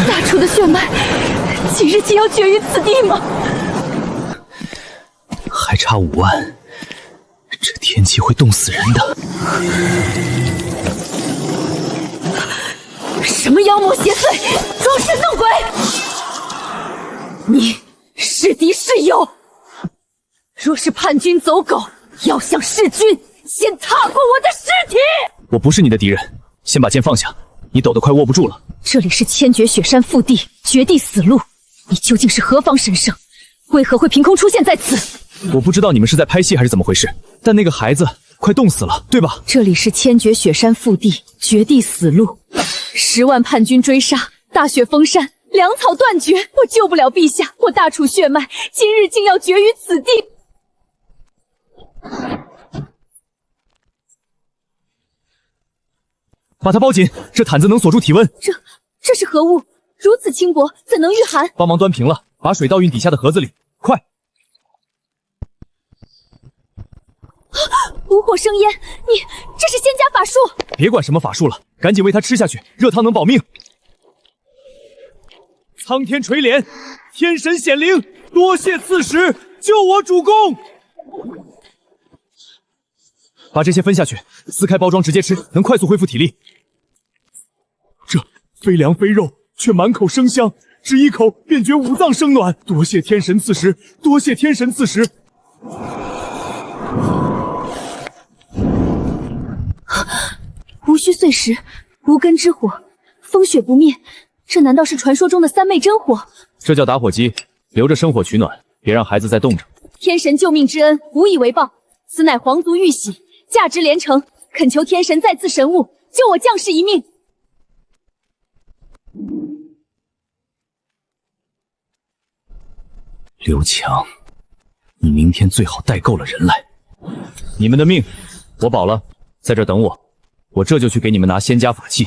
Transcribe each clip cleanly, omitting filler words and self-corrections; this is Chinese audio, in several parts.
大楚的血脉，今日竟要绝于此地吗？还差5万，这天气会冻死人的。什么妖魔邪祟，装神弄鬼！你是敌是友？若是叛军走狗，要向弑君，先踏过我的尸体！我不是你的敌人，先把剑放下，你抖得快握不住了。这里是千绝雪山腹地，绝地死路，你究竟是何方神圣？为何会凭空出现在此？我不知道你们是在拍戏还是怎么回事，但那个孩子快冻死了，对吧？这里是千绝雪山腹地，绝地死路，10万叛军追杀，大雪封山，粮草断绝，我救不了陛下，我大楚血脉今日竟要绝于此地。把它包紧，这毯子能锁住体温。这是何物？如此轻薄，怎能御寒？帮忙端平了，把水倒运底下的盒子里，快！无火生烟，你这是仙家法术！别管什么法术了，赶紧喂它吃下去，热汤能保命。苍天垂怜，天神显灵，多谢刺史救我主公。把这些分下去，撕开包装直接吃，能快速恢复体力。这非凉非肉，却满口生香，只一口便觉五脏生暖。多谢天神赐食，多谢天神赐食。无需碎石，无根之火，风雪不灭，这难道是传说中的三昧真火？这叫打火机，留着生火取暖，别让孩子再冻着。天神救命之恩，无以为报，此乃皇族玉玺，价值连城，恳求天神再赐神物，救我将士一命。刘强，你明天最好带够了人来。你们的命，我保了，在这等我，我这就去给你们拿仙家法器。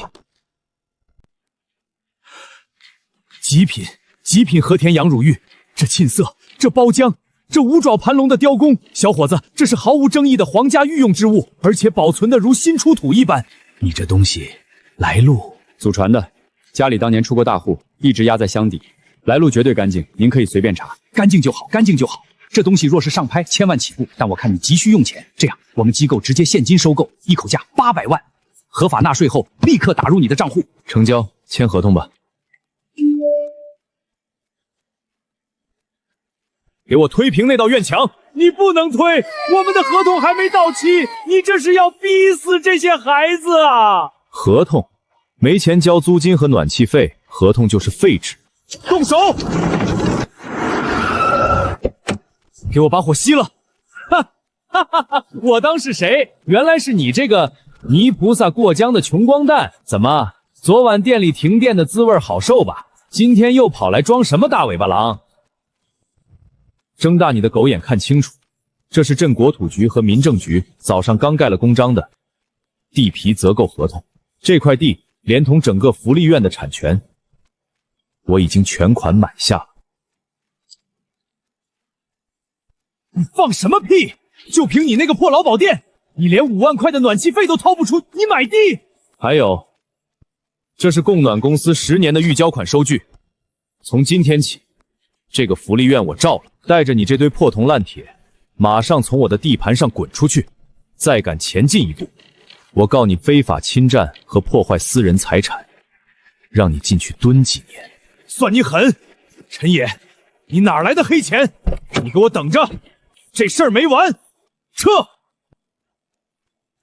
极品和田羊乳玉，这沁色，这包浆，这五爪盘龙的雕工，小伙子，这是毫无争议的皇家御用之物，而且保存的如新出土一般。你这东西来路？祖传的，家里当年出过大户，一直压在箱底，来路绝对干净，您可以随便查。干净就好，干净就好。这东西若是上拍，1000万起步，但我看你急需用钱，这样我们机构直接现金收购，一口价800万，合法纳税后立刻打入你的账户。成交，签合同吧。给我推平那道院墙！你不能推，我们的合同还没到期，你这是要逼死这些孩子啊！合同没钱交租金和暖气费，合同就是废纸。动手！给我把火熄了！哈哈哈哈！我当是谁？原来是你这个泥菩萨过江的穷光蛋！怎么，昨晚店里停电的滋味好受吧？今天又跑来装什么大尾巴狼？睁大你的狗眼看清楚，这是镇国土局和民政局早上刚盖了公章的地皮择购合同，这块地连同整个福利院的产权，我已经全款买下了。你放什么屁？就凭你那个破劳保店，你连5万块的暖气费都掏不出，你买地？还有，这是供暖公司10年的预交款收据，从今天起，这个福利院我照了。带着你这堆破铜烂铁，马上从我的地盘上滚出去！再敢前进一步，我告你非法侵占和破坏私人财产，让你进去蹲几年。算你狠，陈野，你哪来的黑钱？你给我等着，这事儿没完！撤！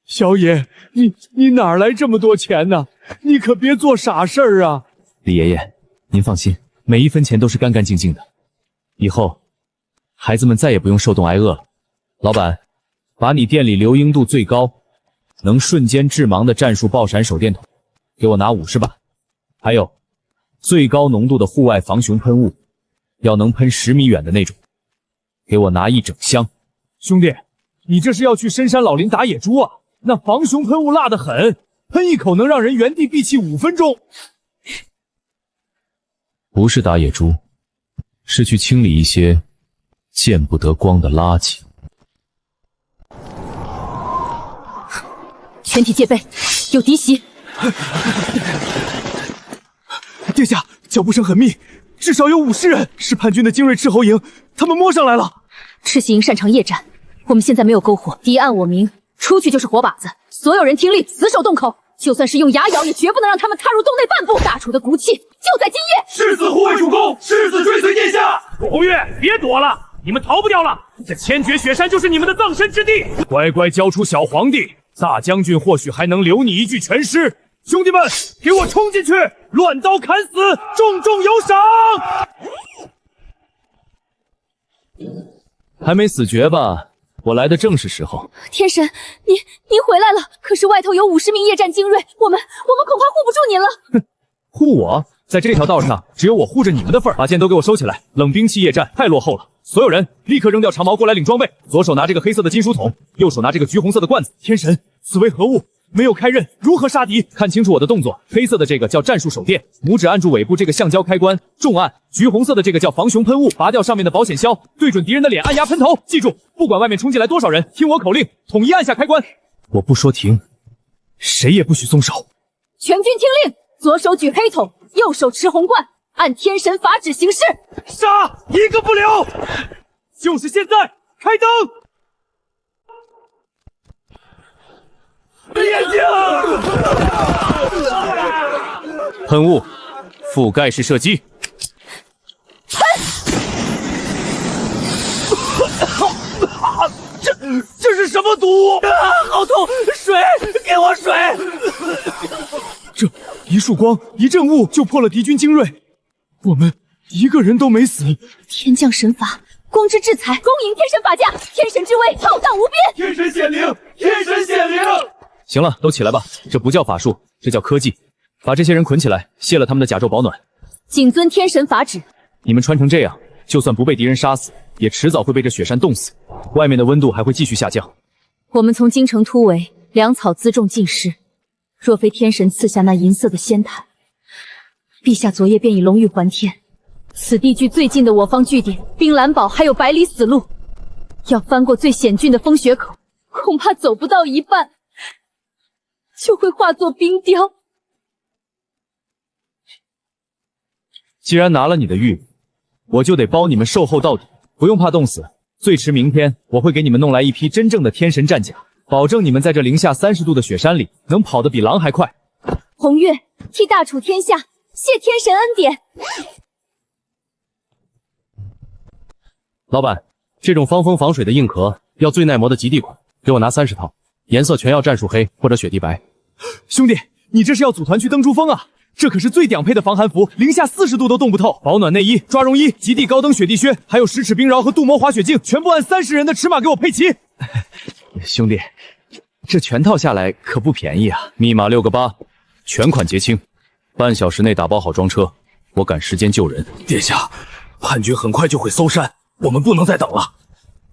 小野，你哪来这么多钱呢？你可别做傻事儿啊！李爷爷，您放心，每一分钱都是干干净净的，以后孩子们再也不用受冻挨饿了。老板，把你店里流英度最高、能瞬间致盲的战术爆闪手电筒给我拿50把，还有最高浓度的户外防熊喷雾，要能喷10米远的那种，给我拿1整箱。兄弟，你这是要去深山老林打野猪啊？那防熊喷雾辣得很，喷一口能让人原地闭气5分钟。不是打野猪，是去清理一些见不得光的垃圾。全体戒备，有敌袭！殿下，脚步声很密，至少有50人，是叛军的精锐斥候营，他们摸上来了。赤袭营擅长夜战，我们现在没有篝火，敌暗我明，出去就是活靶子。所有人听令，死守洞口，就算是用牙咬，也绝不能让他们踏入洞内半步。大楚的骨气就在今夜。誓死护卫主公，誓死追随殿下。红月，别躲了，你们逃不掉了。这千绝雪山就是你们的葬身之地，乖乖交出小皇帝，大将军或许还能留你一具全尸。兄弟们，给我冲进去，乱刀砍死，重重有赏。还没死绝吧？我来的正是时候。天神，您回来了，可是外头有50名夜战精锐，我们恐怕护不住您了。哼，护我？在这条道上，只有我护着你们的份儿。把剑都给我收起来，冷兵器夜战太落后了。所有人立刻扔掉长矛，过来领装备。左手拿这个黑色的金属桶，右手拿这个橘红色的罐子。天神，此为何物？没有开刃，如何杀敌？看清楚我的动作。黑色的这个叫战术手电，拇指按住尾部这个橡胶开关，重按。橘红色的这个叫防熊喷雾，拔掉上面的保险销，对准敌人的脸按压喷头。记住，不管外面冲进来多少人，听我口令，统一按下开关。我不说停，谁也不许松手。全军听令，左手举黑桶，右手持红罐，按天神法旨行事。杀，一个不留！就是现在，开灯！眼睛！喷雾，覆盖式射击。这是什么毒？好痛！水，给我水！这一束光，一阵雾，就破了敌军精锐，我们一个人都没死。天降神法，光之制裁，恭迎天神法驾，天神之威浩荡无边。天神显灵，天神显灵！行了，都起来吧，这不叫法术，这叫科技。把这些人捆起来，卸了他们的甲胄保暖。谨遵天神法旨。你们穿成这样，就算不被敌人杀死，也迟早会被这雪山冻死。外面的温度还会继续下降。我们从京城突围，粮草辎重尽失。若非天神赐下那银色的仙毯，陛下昨夜便已龙玉还天。此地距最近的我方据点冰蓝堡还有百里死路，要翻过最险峻的风雪口，恐怕走不到一半，就会化作冰雕。既然拿了你的玉，我就得包你们售后到底，不用怕冻死。最迟明天，我会给你们弄来一批真正的天神战甲，保证你们在这零下30度的雪山里能跑得比狼还快。红月替大楚天下谢天神恩典。老板，这种防风防水的硬壳要最耐磨的极地款，给我拿30套，颜色全要战术黑或者雪地白。兄弟，你这是要组团去登珠峰啊？这可是最顶配的防寒服，零下40度都冻不透。保暖内衣、抓绒衣、极地高登雪地靴，还有10尺冰饶和镀膜滑雪镜，全部按30人的尺码给我配齐。兄弟，这全套下来可不便宜啊！密码6个8，全款结清，半小时内打包好装车，我赶时间救人。殿下，叛军很快就会搜山，我们不能再等了，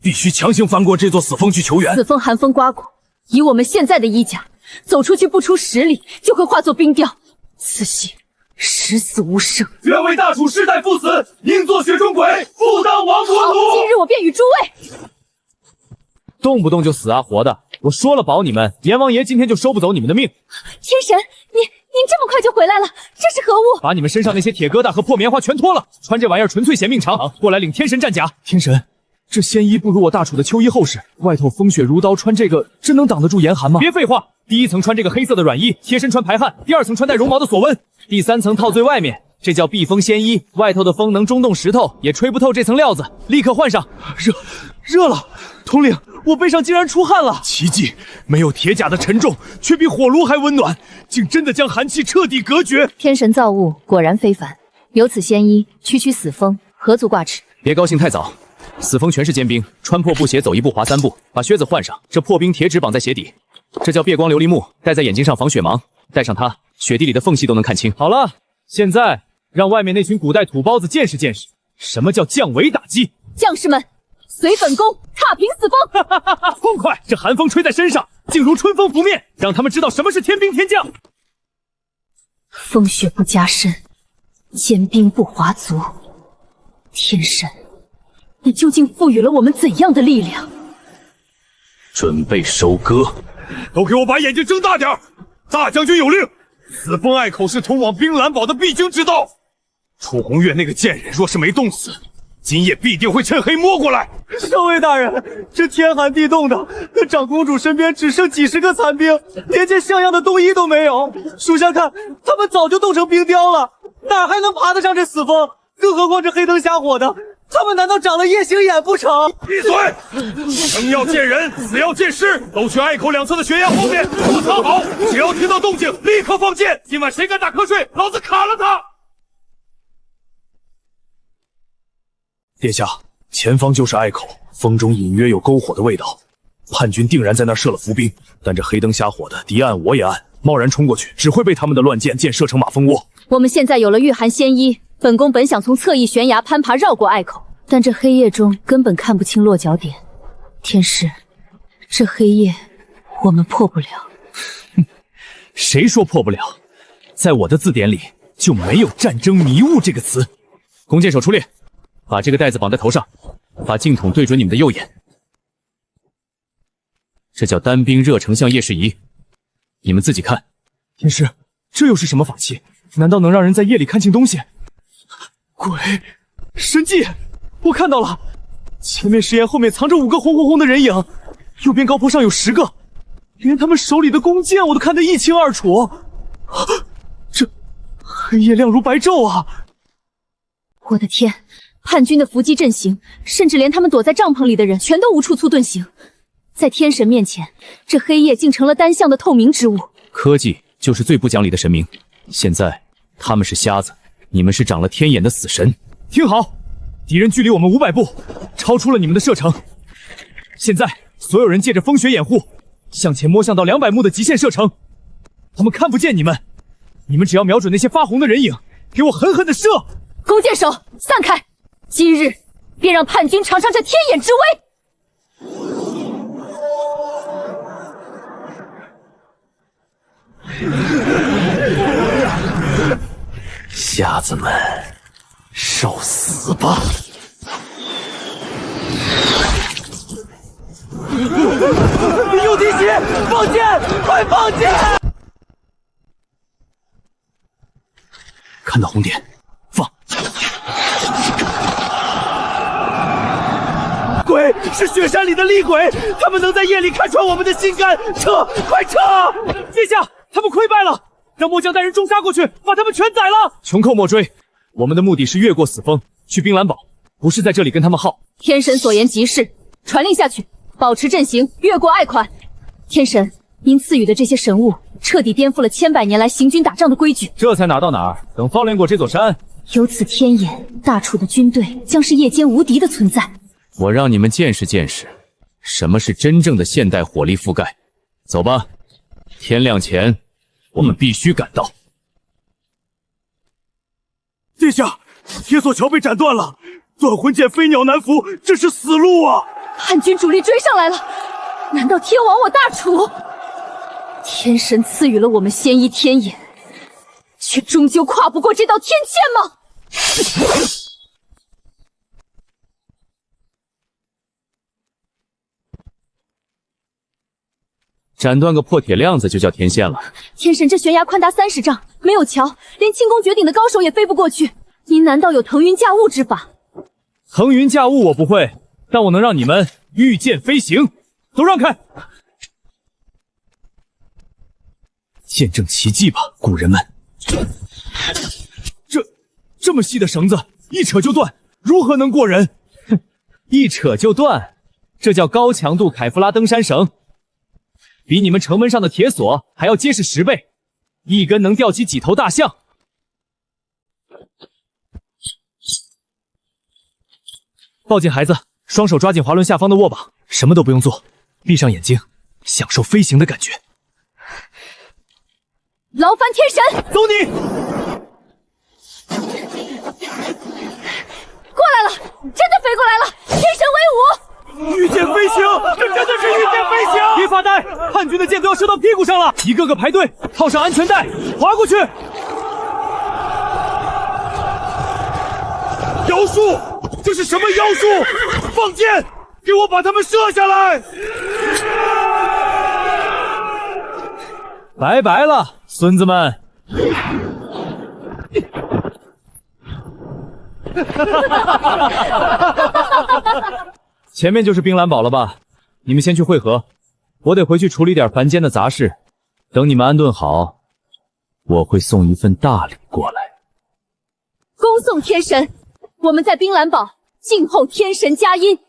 必须强行翻过这座死峰去求援。此峰寒风刮骨，以我们现在的衣甲，走出去不出10里就会化作冰雕。此系十死无生，愿为大楚世代父死，宁做雪中鬼，不当亡国奴。今日我便与诸位。动不动就死啊活的！我说了保你们，阎王爷今天就收不走你们的命。天神，您这么快就回来了，这是何物？把你们身上那些铁疙瘩和破棉花全脱了，穿这玩意儿纯粹嫌命长。过来领天神战甲。天神，这仙衣不如我大楚的秋衣厚实，外头风雪如刀，穿这个真能挡得住严寒吗？别废话，第一层穿这个黑色的软衣，贴身穿排汗；第二层穿带绒毛的锁温，第3层套最外面，这叫避风仙衣，外头的风能中冻石头，也吹不透这层料子。立刻换上。热了，统领，我背上竟然出汗了。奇迹，没有铁甲的沉重，却比火炉还温暖，竟真的将寒气彻底隔绝。天神造物果然非凡，有此仙衣，区区死风何足挂齿。别高兴太早，死风全是坚冰，穿破布鞋走1步滑3步，把靴子换上，这破冰铁纸绑在鞋底，这叫别光琉璃木，戴在眼睛上防雪盲，戴上它，雪地里的缝隙都能看清。好了，现在让外面那群古代土包子见识见识，什么叫降维打击。将士们，随本宫踏平死风！哈哈哈！痛快！这寒风吹在身上，竟如春风拂面，让他们知道什么是天兵天将。风雪不加身，坚冰不滑足。天神，你究竟赋予了我们怎样的力量？准备收割！都给我把眼睛睁大点！大将军有令，死崩隘口是通往冰蓝堡的必经之道。楚红月那个贱人若是没冻死，今夜必定会趁黑摸过来。上尉大人，这天寒地冻的，那长公主身边只剩几十个残兵，连件像样的冬衣都没有。属下看，他们早就冻成冰雕了，哪还能爬得上这死风？更何况这黑灯瞎火的，他们难道长了夜行眼不成？闭嘴！生要见人，死要见尸，都去隘口两侧的悬崖后面都藏好，只要听到动静，立刻放箭。今晚谁敢打瞌睡，老子砍了他！殿下，前方就是隘口，风中隐约有篝火的味道，叛军定然在那儿设了伏兵。但这黑灯瞎火的，敌暗我也暗，贸然冲过去，只会被他们的乱箭射成马蜂窝。我们现在有了御寒仙衣，本宫本想从侧翼悬崖攀爬绕过隘口，但这黑夜中根本看不清落脚点。天师，这黑夜我们破不了。谁说破不了？在我的字典里就没有战争迷雾这个词。弓箭手出列，把这个带子绑在头上，把镜筒对准你们的右眼。这叫单兵热成像夜视仪，你们自己看。天师，这又是什么法器？难道能让人在夜里看清东西？鬼神技，我看到了，前面石岩后面藏着5个红红红的人影，右边高坡上有10个，连他们手里的弓箭我都看得一清二楚。这黑夜亮如白昼啊！我的天，叛军的伏击阵型，甚至连他们躲在帐篷里的人全都无处促遁形。在天神面前，这黑夜竟成了单向的透明之物。科技就是最不讲理的神明，现在他们是瞎子，你们是长了天眼的死神。听好，敌人距离我们500步，超出了你们的射程。现在所有人借着风雪掩护，向前摸向到200目的极限射程。他们看不见你们，你们只要瞄准那些发红的人影，给我狠狠的射。弓箭手散开，今日便让叛军尝尝这天眼之威。瞎子们，受死吧！有敌袭，放箭，快放箭！看到红点，放！鬼是雪山里的厉鬼，他们能在夜里看穿我们的心肝，撤，快撤！殿下，他们溃败了，让末将带人冲杀过去，把他们全宰了。穷寇莫追，我们的目的是越过死峰，去冰蓝堡，不是在这里跟他们耗。天神所言极是，传令下去，保持阵型，越过隘款。天神，您赐予的这些神物，彻底颠覆了千百年来行军打仗的规矩。这才哪到哪儿？等放练过这座山，有此天眼，大楚的军队将是夜间无敌的存在。我让你们见识见识，什么是真正的现代火力覆盖。走吧，天亮前，我们必须赶到。殿下，铁索桥被斩断了，断魂剑飞鸟难伏，这是死路啊！叛军主力追上来了，难道天亡我大楚？天神赐予了我们仙衣天眼，却终究跨不过这道天堑吗？斩断个破铁链子就叫天线了。天神，这悬崖宽达30丈，没有桥，连轻功绝顶的高手也飞不过去。您难道有腾云驾雾之法？腾云驾雾我不会，但我能让你们御剑飞行。都让开！见证奇迹吧，古人们！这么细的绳子，一扯就断，如何能过人？哼，一扯就断，这叫高强度凯夫拉登山绳。比你们城门上的铁索还要结实10倍，一根能吊起几头大象。抱紧孩子，双手抓紧滑轮下方的握把，什么都不用做，闭上眼睛，享受飞行的感觉。劳烦天神，走你！过来了，真的飞过来了！天神威武！御剑飞行，这真的是御剑飞行！别发呆，叛军的箭都要射到屁股上了，一个个排队，套上安全带，滑过去。妖术，这是什么妖术？放箭，给我把他们射下来！拜拜了，孙子们！前面就是冰蓝堡了吧？你们先去汇合，我得回去处理点凡间的杂事。等你们安顿好，我会送一份大礼过来。恭送天神，我们在冰蓝堡静候天神佳音。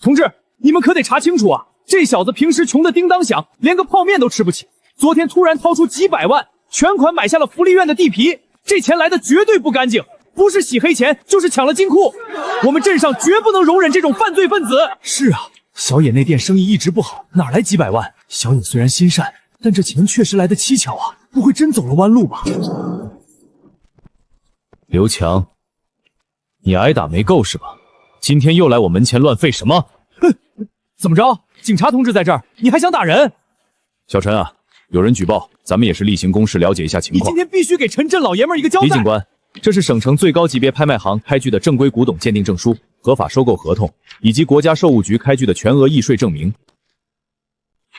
同志，你们可得查清楚啊！这小子平时穷得叮当响，连个泡面都吃不起。昨天突然掏出几百万，全款买下了福利院的地皮，这钱来的绝对不干净，不是洗黑钱，就是抢了金库。我们镇上绝不能容忍这种犯罪分子。是啊，小野那店生意一直不好，哪来几百万？小野虽然心善，但这钱确实来得蹊跷啊，不会真走了弯路吧？刘强，你挨打没够是吧？今天又来我门前乱吠什么？哼，怎么着？警察同志在这儿，你还想打人？小陈啊，有人举报，咱们也是例行公事，了解一下情况。你今天必须给陈镇老爷们一个交代。李警官，这是省城最高级别拍卖行开具的正规古董鉴定证书、合法收购合同，以及国家税务局开具的全额易税证明。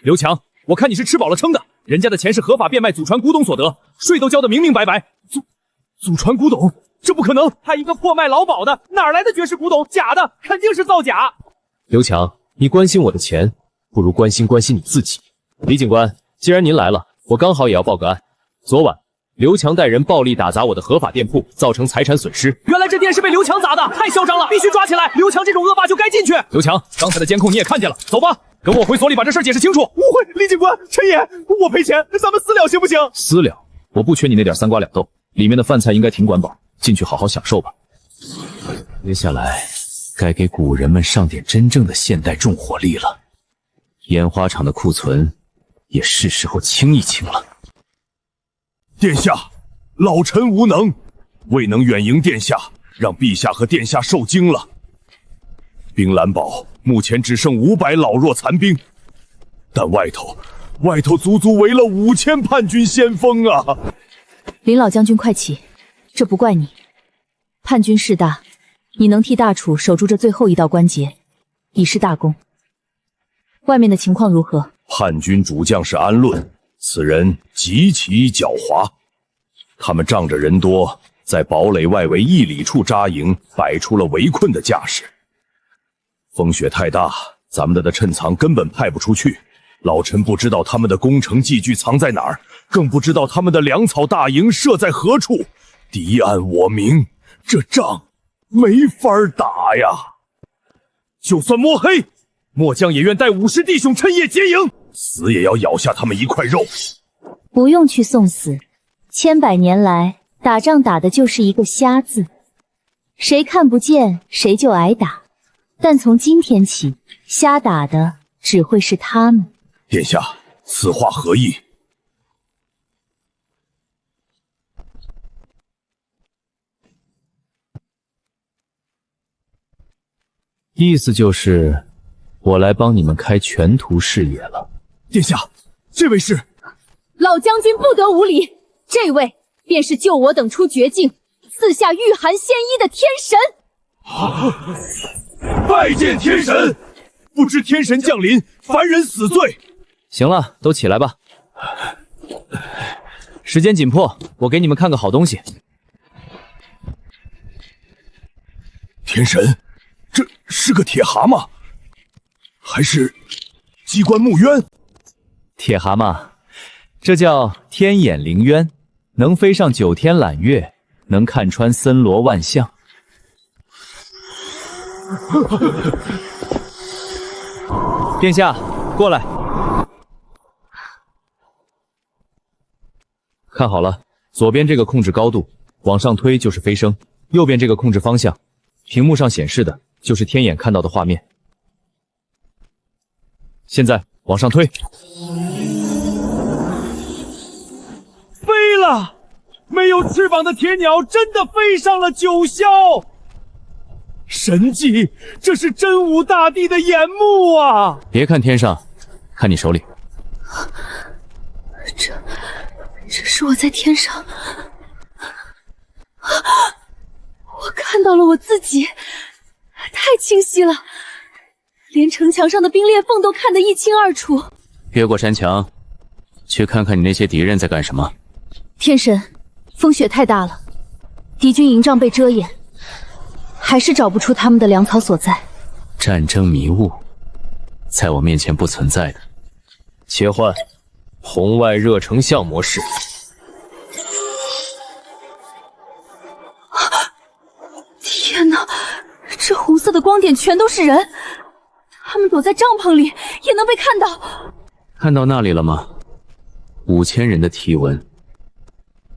刘强，我看你是吃饱了撑的，人家的钱是合法变卖祖传古董所得，税都交得明明白白。祖传古董，这不可能！他一个破卖劳保的，哪来的绝世古董？假的，肯定是造假。刘强，你关心我的钱，不如关心你自己。李警官，既然您来了，我刚好也要报个案。昨晚，刘强带人暴力打砸我的合法店铺，造成财产损失。原来这店是被刘强砸的，太嚣张了，必须抓起来！刘强这种恶霸就该进去。刘强，刚才的监控你也看见了，走吧，跟我回所里把这事解释清楚。误会，李警官，陈爷，我赔钱，咱们私了行不行？私了，我不缺你那点三瓜两豆，里面的饭菜应该挺管饱，进去好好享受吧。接下来，该给古人们上点真正的现代重火力了。烟花厂的库存也是时候清一清了。殿下，老臣无能，未能远迎殿下，让陛下和殿下受惊了。冰蓝堡目前只剩500老弱残兵，但外头足足围了5000叛军先锋啊！林老将军快起，这不怪你。叛军势大，你能替大楚守住这最后一道关节，已是大功。外面的情况如何？叛军主将是安论，此人极其狡猾，他们仗着人多，在堡垒外围1里处扎营，摆出了围困的架势。风雪太大，咱们的趁藏根本派不出去。老臣不知道他们的攻城计据藏在哪儿，更不知道他们的粮草大营设在何处。敌暗我明，这仗没法打呀！就算摸黑，末将也愿带50弟兄趁夜结营，死也要咬下他们一块肉。不用去送死，千百年来打仗打的就是一个瞎字，谁看不见谁就挨打。但从今天起，瞎打的只会是他们。殿下，此话何意？意思就是我来帮你们开全图视野了。殿下，这位是……老将军不得无礼，这位便是救我等出绝境，赐下御寒仙衣的天神。拜见天神！不知天神降临，凡人死罪。行了，都起来吧。时间紧迫，我给你们看个好东西。天神，这是个铁蛤蟆，还是机关木鸢？铁蛤蟆，这叫天眼灵鸢，能飞上9天揽月，能看穿森罗万象。殿下，过来。看好了，左边这个控制高度，往上推就是飞升；右边这个控制方向，屏幕上显示的就是天眼看到的画面。现在往上推，飞了！没有翅膀的铁鸟真的飞上了九霄。神迹，这是真武大帝的眼目啊！别看天上，看你手里。这是我在天上，我看到了我自己，太清晰了，连城墙上的冰裂缝都看得一清二楚。越过山墙，去看看你那些敌人在干什么。天神，风雪太大了，敌军营帐被遮掩，还是找不出他们的粮草所在。战争迷雾，在我面前不存在的。切换红外热成像模式。天哪，这红色的光点全都是人，他们躲在帐篷里也能被看到。看到那里了吗？5000人的体温，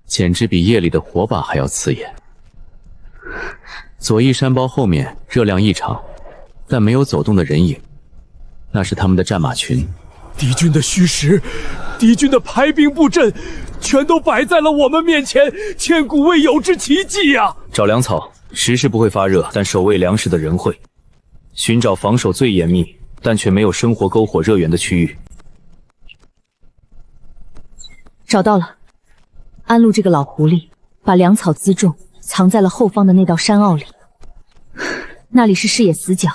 简直比夜里的火把还要刺眼。左翼山包后面热量异常，但没有走动的人影，那是他们的战马群。敌军的虚实，敌军的排兵布阵，全都摆在了我们面前，千古未有之奇迹啊！找粮草，石是不会发热，但守卫粮食的人会。寻找防守最严密，但却没有生活篝火热源的区域。找到了，安陆这个老狐狸把粮草辎重藏在了后方的那道山坳里，那里是视野死角，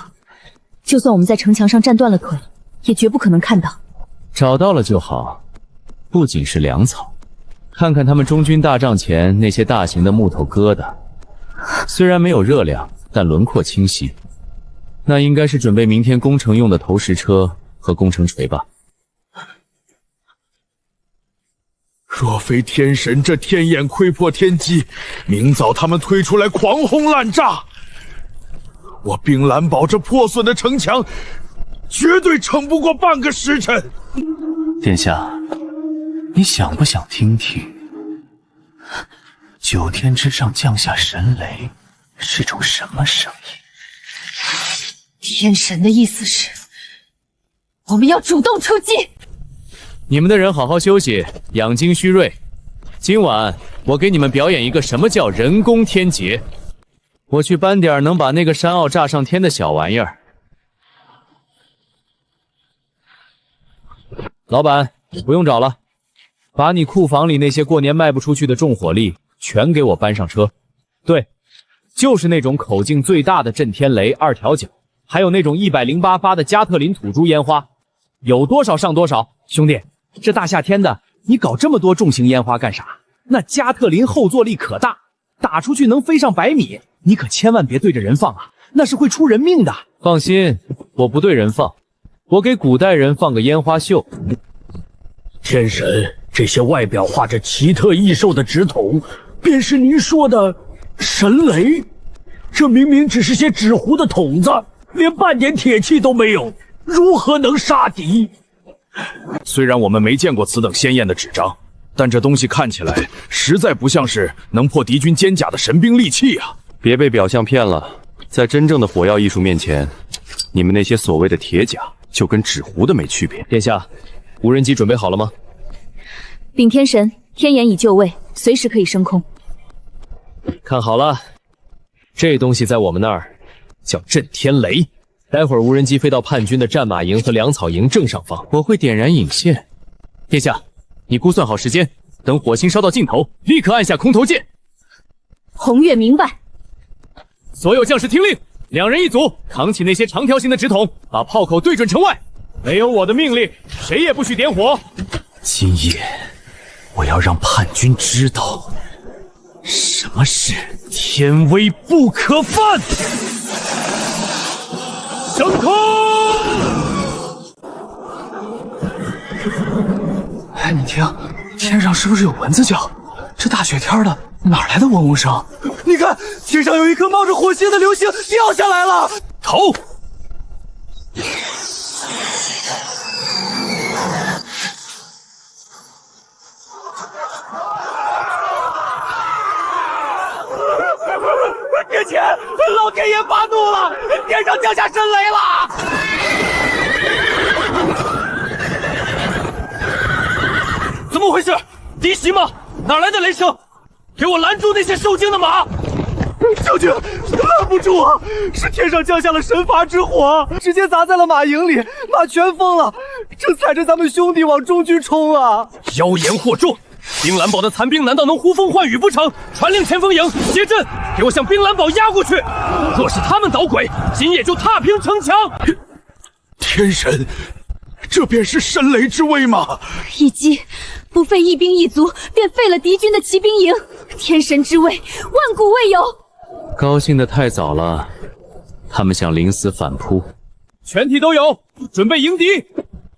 就算我们在城墙上站断了腿，也绝不可能看到。找到了就好，不仅是粮草，看看他们中军大帐前那些大型的木头疙瘩，虽然没有热量，但轮廓清晰，那应该是准备明天攻城用的投石车和攻城锤吧。若非天神这天眼窥破天机，明早他们推出来狂轰滥炸，我冰蓝堡这破损的城墙绝对撑不过半个时辰。殿下，你想不想听听9天之上降下神雷是种什么声音？天神的意思是，我们要主动出击。你们的人好好休息，养精蓄锐。今晚我给你们表演一个什么叫人工天劫。我去搬点能把那个山坳炸上天的小玩意儿。老板，不用找了，把你库房里那些过年卖不出去的重火力全给我搬上车。对，就是那种口径最大的震天雷2条角，还有那种108发的加特林土猪烟花，有多少上多少。兄弟，这大夏天的，你搞这么多重型烟花干啥？那加特林后坐力可大，打出去能飞上100米，你可千万别对着人放啊，那是会出人命的。放心，我不对人放，我给古代人放个烟花秀。天神，这些外表画着奇特异兽的纸筒，便是您说的神雷？这明明只是些纸糊的筒子，连半点铁器都没有，如何能杀敌？虽然我们没见过此等鲜艳的纸张，但这东西看起来实在不像是能破敌军坚甲的神兵利器啊！别被表象骗了，在真正的火药艺术面前，你们那些所谓的铁甲就跟纸糊的没区别。殿下，无人机准备好了吗？禀天神，天眼已就位，随时可以升空。看好了，这东西在我们那儿叫震天雷。待会儿无人机飞到叛军的战马营和粮草营正上方，我会点燃引线。殿下，你估算好时间，等火星烧到尽头，立刻按下空投键。红月明白。所有将士听令，2人一组，扛起那些长条形的纸筒，把炮口对准城外。没有我的命令，谁也不许点火。今夜，我要让叛军知道什么是天威不可犯。升空！哎，你听，天上是不是有蚊子叫？这大雪天的，哪来的嗡嗡声？你看，天上有一颗冒着火星的流星掉下来了。投！之前老天爷发怒了，天上降下神雷了！怎么回事？敌袭吗？哪来的雷声？给我拦住那些受惊的马！将军，拦不住啊！是天上降下了神罚之火，直接砸在了马营里，马全疯了，正踩着咱们兄弟往中军冲啊！妖言惑众！冰蓝堡的残兵难道能呼风唤雨不成？传令前锋营结阵，给我向冰蓝堡压过去！若是他们捣鬼，今夜就踏平城墙！天神，这便是神雷之威吗？一击不费一兵一卒，便废了敌军的骑兵营。天神之位，万古未有。高兴得太早了，他们想临死反扑。全体都有，准备迎敌。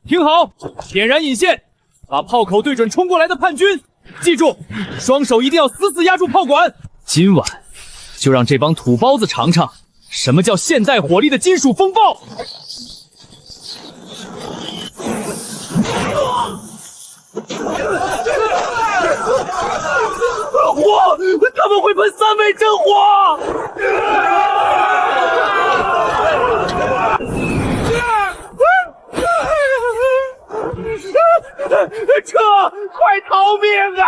听好，点燃引线，把炮口对准冲过来的叛军。记住，双手一定要死死压住炮管。今晚就让这帮土包子尝尝什么叫现代火力的金属风暴。火！他们会喷3昧真火！撤！快逃命啊！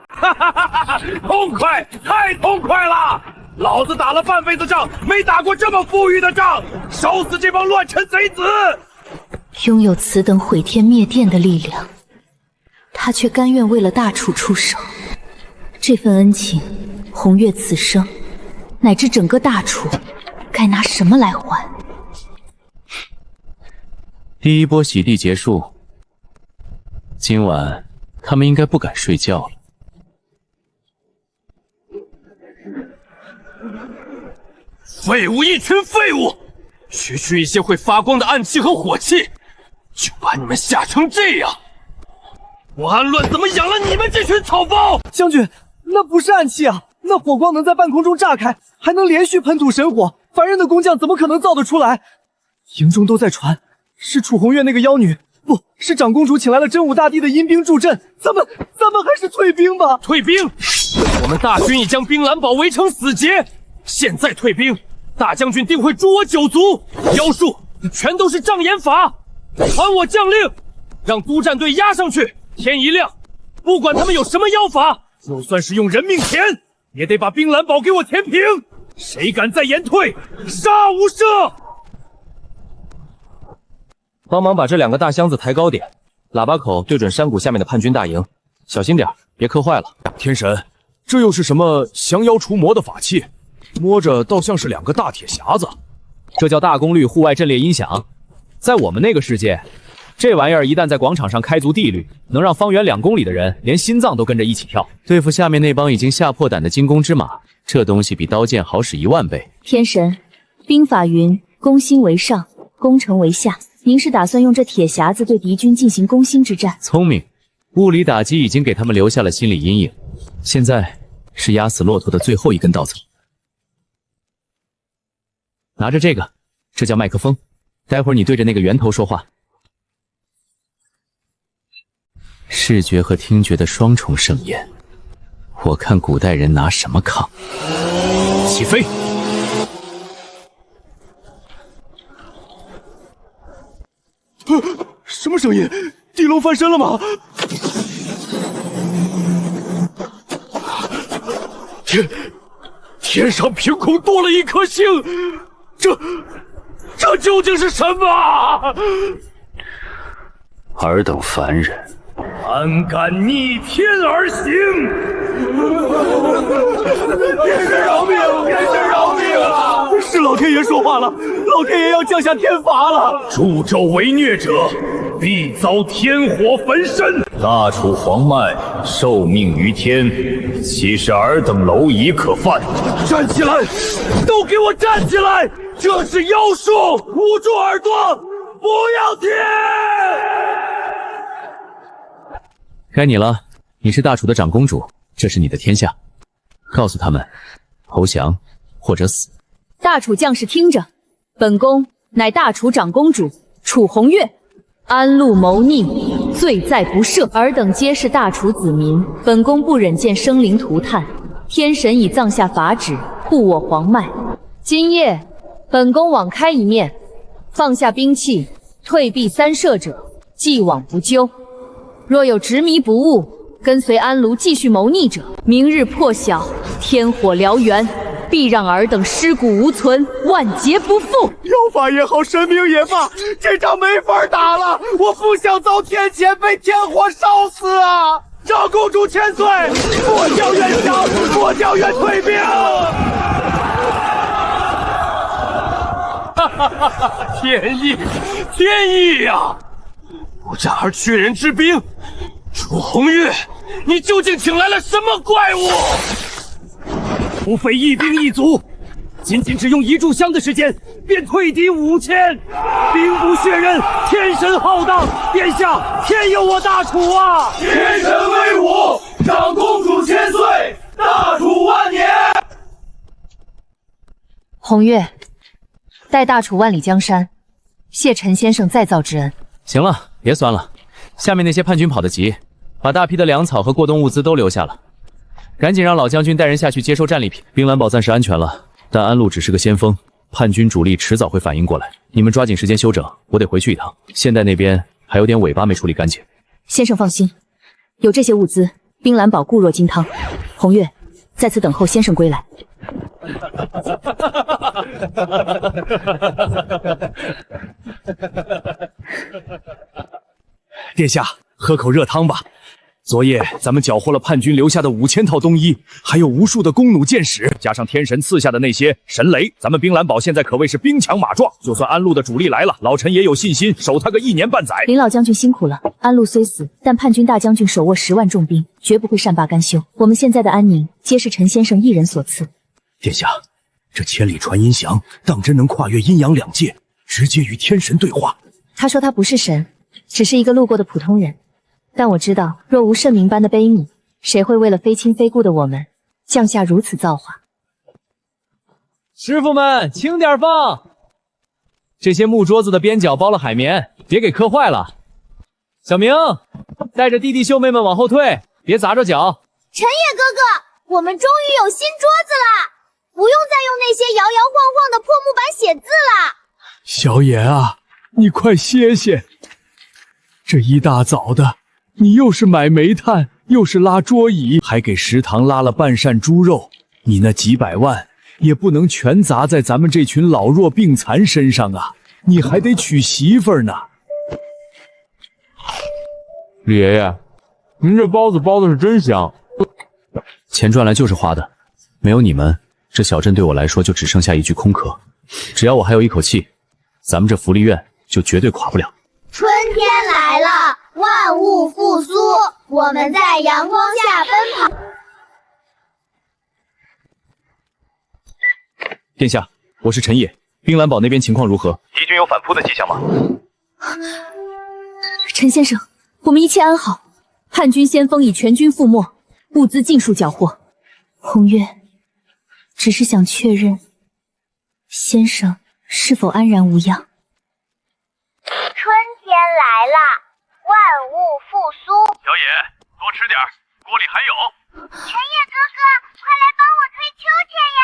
哈哈哈哈！痛快，太痛快了！老子打了半辈子仗，没打过这么富裕的仗！烧死这帮乱臣贼子！拥有此等毁天灭地的力量，他却甘愿为了大楚出手。这份恩情，红月此生乃至整个大楚，该拿什么来还？第一波洗地结束，今晚他们应该不敢睡觉了。废物，一群废物！区区一些会发光的暗器和火器，就把你们吓成这样！我安乱怎么养了你们这群草包？将军，那不是暗器啊！那火光能在半空中炸开，还能连续喷吐神火，凡人的工匠怎么可能造得出来？营中都在传，是楚红月那个妖女，不是长公主请来了真武大帝的阴兵助阵，咱们还是退兵吧。退兵！我们大军已将冰蓝堡围成死结，现在退兵，大将军定会诛我9族。妖术全都是障眼法，传我将令，让督战队压上去。天一亮，不管他们有什么妖法，就算是用人命填，也得把冰蓝堡给我填平。谁敢再延退，杀无赦！帮忙把这2个大箱子抬高点，喇叭口对准山谷下面的叛军大营，小心点，别磕坏了。天神，这又是什么降妖除魔的法器？摸着倒像是2个大铁匣子。这叫大功率户外阵列音响。在我们那个世界，这玩意儿一旦在广场上开足地律，能让方圆2公里的人连心脏都跟着一起跳。对付下面那帮已经吓破胆的惊弓之马，这东西比刀剑好使1万倍。天神，兵法云：攻心为上，攻城为下。您是打算用这铁匣子对敌军进行攻心之战？聪明，物理打击已经给他们留下了心理阴影，现在是压死骆驼的最后一根稻草。拿着这个，这叫麦克风，待会儿你对着那个源头说话。视觉和听觉的双重盛宴，我看古代人拿什么抗？起飞！什么声音？地龙翻身了吗？天上凭空多了一颗星，这究竟是什么？尔等凡人，胆敢逆天而行！天神饶命！天神饶命啊！是老天爷说话了，老天爷要降下天罚了！助纣为虐者，必遭天火焚身。大楚黄脉受命于天，岂是尔等蝼蚁可犯？站起来！都给我站起来！这是妖术，捂住耳朵，不要听！该你了，你是大楚的长公主，这是你的天下，告诉他们，投降或者死。大楚将士听着，本宫乃大楚长公主楚红月，安禄谋逆，罪在不赦。尔等皆是大楚子民，本宫不忍见生灵涂炭，天神已葬下法旨，护我黄脉。今夜，本宫网开一面，放下兵器，退避三舍者，既往不咎。若有执迷不悟，跟随安禄继续谋逆者，明日破晓，天火燎原，必让尔等尸骨无存，万劫不复。妖法也好，神明也罢，这仗没法打了，我不想遭天谴，被天火烧死啊！长公主千岁，末将愿降，末将愿退兵。哈哈哈！天意，天意呀！不战而屈人之兵。楚红月，你究竟请来了什么怪物？不费一兵一卒，仅只用1炷香的时间，便退敌5000，兵不血刃，天神浩荡。殿下，天佑我大楚啊！天神威武，长公主千岁，大楚万年。红月，待大楚万里江山，谢陈先生再造之恩。行了，别酸了。下面那些叛军跑得急，把大批的粮草和过冬物资都留下了。赶紧让老将军带人下去接收战利品。冰蓝堡暂时安全了，但安陆只是个先锋，叛军主力迟早会反应过来。你们抓紧时间休整，我得回去一趟。现代那边还有点尾巴没处理干净。先生放心，有这些物资，冰蓝堡固若金汤。红月，在此等候先生归来。殿下，喝口热汤吧。昨夜咱们缴获了叛军留下的5000套冬衣，还有无数的弓弩箭矢，加上天神赐下的那些神雷，咱们冰蓝堡现在可谓是兵强马壮。就算安陆的主力来了，老臣也有信心守他个1年半载。林老将军辛苦了。安陆虽死，但叛军大将军手握10万重兵，绝不会善罢甘休。我们现在的安宁，皆是陈先生一人所赐。殿下，这千里传音降，当真能跨越阴阳2界，直接与天神对话？他说他不是神，只是一个路过的普通人。但我知道，若无圣明般的悲悯，谁会为了非亲非故的我们，降下如此造化？师傅们，轻点放！这些木桌子的边角包了海绵，别给磕坏了。小明，带着弟弟兄妹们往后退，别砸着脚。陈野哥哥，我们终于有新桌子了，不用再用那些摇摇晃晃的破木板写字了。小野啊，你快歇歇。这一大早的，你又是买煤炭，又是拉桌椅，还给食堂拉了半扇猪肉，你那几百万也不能全砸在咱们这群老弱病残身上啊！你还得娶媳妇儿呢。李爷爷，您这包子包的是真香。钱赚来就是花的，没有你们，这小镇对我来说就只剩下一具空壳。只要我还有一口气，咱们这福利院就绝对垮不了。春天来了，万物复苏，我们在阳光下奔跑。殿下，我是陈野，冰蓝堡那边情况如何？敌军有反扑的迹象吗？陈先生，我们一切安好，叛军先锋已全军覆没，物资尽数缴获。红月，只是想确认，先生是否安然无恙？春天来了，万物复苏。小野，多吃点，锅里还有。陈野哥哥，快来帮我推秋千呀！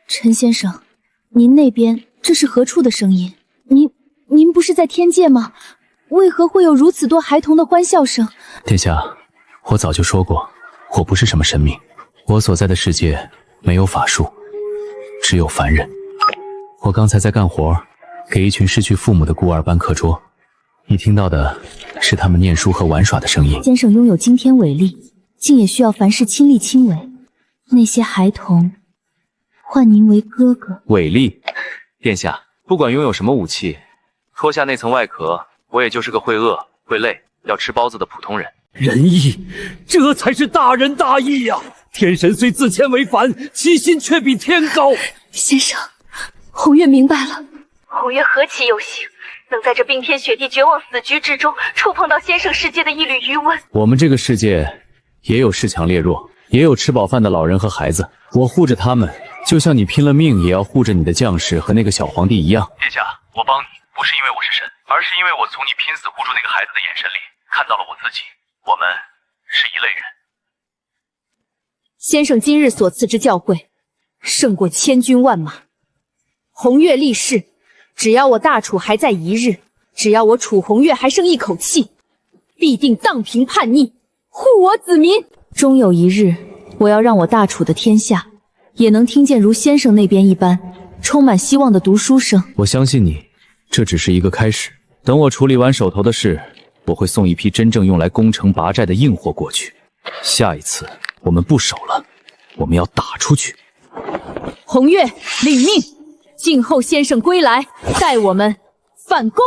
陈先生，您那边这是何处的声音？您不是在天界吗？为何会有如此多孩童的欢笑声？殿下，我早就说过，我不是什么神明，我所在的世界没有法术，只有凡人。我刚才在干活，给一群失去父母的孤儿搬课桌，你听到的是他们念书和玩耍的声音。先生拥有惊天伟力，竟也需要凡事亲力亲为。那些孩童唤您为哥哥。伟力，殿下，不管拥有什么武器，脱下那层外壳，我也就是个会饿、会累、要吃包子的普通人。仁义，这才是大仁大义呀！天神虽自谦为凡，其心却比天高。先生，红月明白了。红月何其有幸，能在这冰天雪地、绝望死局之中，触碰到先生世界的一缕余温。我们这个世界也有恃强烈弱，也有吃饱饭的老人和孩子。我护着他们，就像你拼了命也要护着你的将士和那个小皇帝一样。殿下，我帮你，不是因为我是神，而是因为我从你拼死护住那个孩子的眼神里，看到了我自己。我们是一类人。先生今日所赐之教诲，胜过千军万马。红月立誓，只要我大楚还在一日，只要我楚红月还剩一口气，必定荡平叛逆，护我子民。终有一日，我要让我大楚的天下，也能听见如先生那边一般，充满希望的读书声。我相信你，这只是一个开始。等我处理完手头的事，我会送一批真正用来攻城拔寨的硬货过去。下一次我们不守了，我们要打出去。红月领命，静候先生归来，待我们反攻。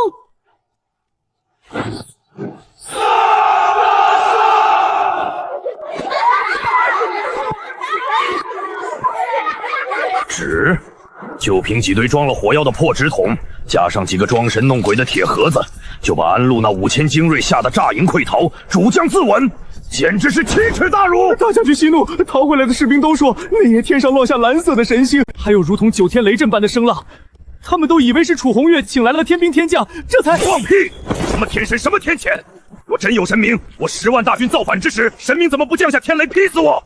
就凭几堆装了火药的破纸筒，加上几个装神弄鬼的铁盒子，就把安陆那5000精锐吓得炸营溃逃，主将自刎，简直是奇耻大辱！大将军息怒，逃回来的士兵都说那夜天上落下蓝色的神星，还有如同9天雷震般的声浪，他们都以为是楚红月请来了天兵天将，这才放屁！什么天神，什么天谴！若真有神明，我10万大军造反之时，神明怎么不降下天雷劈死我？